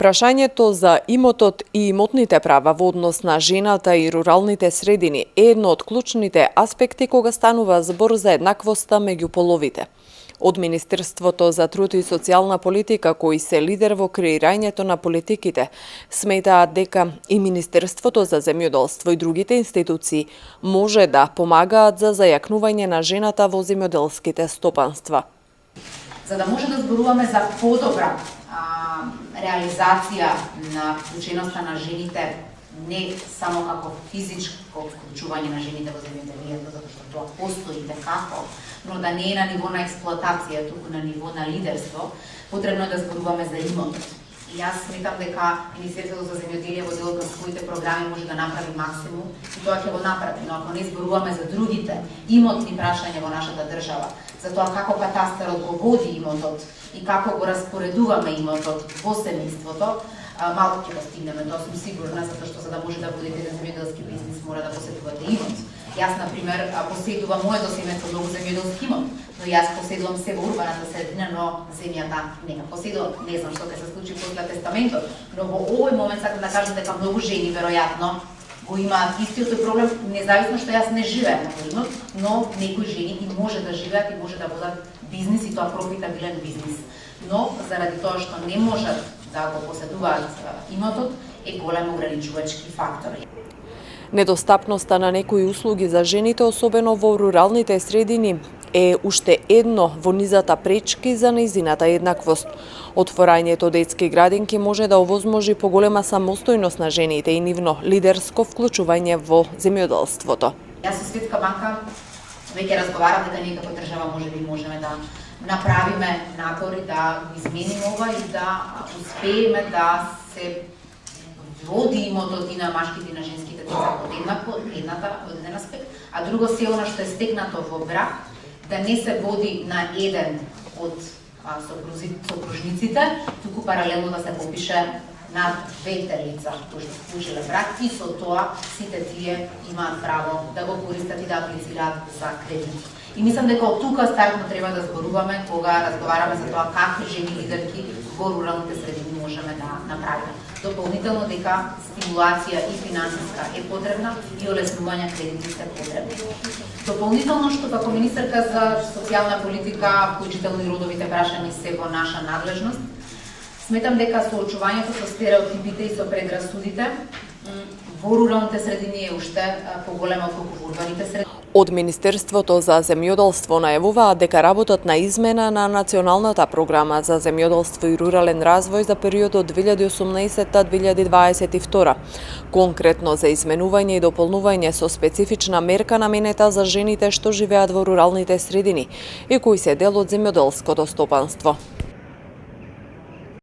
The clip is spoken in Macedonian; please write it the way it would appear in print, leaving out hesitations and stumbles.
Прашањето за имотот и имотните права во однос на жената и руралните средини е едно од клучните аспекти кога станува збор за еднаквоста меѓу половите. Од Министерството за труд и социјална политика, кои се лидер во креирањето на политиките, сметаат дека и Министерството за земјоделство и другите институции може да помагаат за зајакнување на жената во земјоделските стопанства. За да може да зборуваме за подобра реализација на вклученоста на жените, не само како физичко вклучување на жените во земјоделието, затоа што тоа постои како, но да не е на ниво на експлоатација, туку на ниво на лидерство, потребно е да зборуваме за имотот. И јас сметам дека Министерството за земјоделие во делот на своите програми може да направи максимум и тоа ќе го направи, но ако не зборуваме за другите имотни прашања во нашата држава, за тоа како катастарот го води имотот и како го распоредуваме имотот во семејството, малку ќе го стигнеме, тоа сум сигурна, затоа што за да може да водите еден земјоделски бизнис мора да посетувате имот. Јас, например, поседувам моето семејство многу земјоделски имот, но јас поседувам се во урбаната средина, но земјата не ја поседувам. Не знам што ќе се случи после тестаментот, но во овој момент сакам да кажам дека многу жени веројатно го имаат истиот проблем, независно што јас не живеам во имот, но некои жени и може да живеат и може да водат бизнис и тоа профитабилен бизнис. Но заради тоа што не можат да го поседуваат имотот е голем ограничувачки фактор. Недостапноста на некои услуги за жените, особено во руралните средини, е уште едно во низата пречки за нејзината еднаквост. Отворањето детски градинки може да овозможи поголема самостојност на жените и нивно лидерско вклучување во земјоделството. Јас со Светска банка веќе разговарам дека ние како држава можеме да направиме напори да измениме ова и да успееме да се води имотот и на машките и на женските деца од еден аспект, а друго се она што е стекнато во брак, да не се води на еден од сопружниците, туку паралелно да се попише на двете лица кои што вклучиле брак и со тоа сите тие имаат право да го користат и да аплицираат за кредит. И мислам дека од тука стартно треба да зборуваме кога разговараме за тоа какви жени лидерки во руралните средини можеме да направиме. Дополнително дека стимулација и финансиска е потребна и олеснување кредитите е потребни. Дополнително што како министерка за социјална политика, вклучително и родовите прашања се во наша надлежност, сметам дека соочувањето со стереотипите и со предрасудите во руралните средини е уште поголемо отколку во урбаните средини. Од Министерството за земјоделство најавуваат дека работат на измена на Националната програма за земјоделство и рурален развој за периодот 2018-2022, конкретно за изменување и дополнување со специфична мерка наменета за жените што живеат во руралните средини и кои се дел од земјоделското стопанство.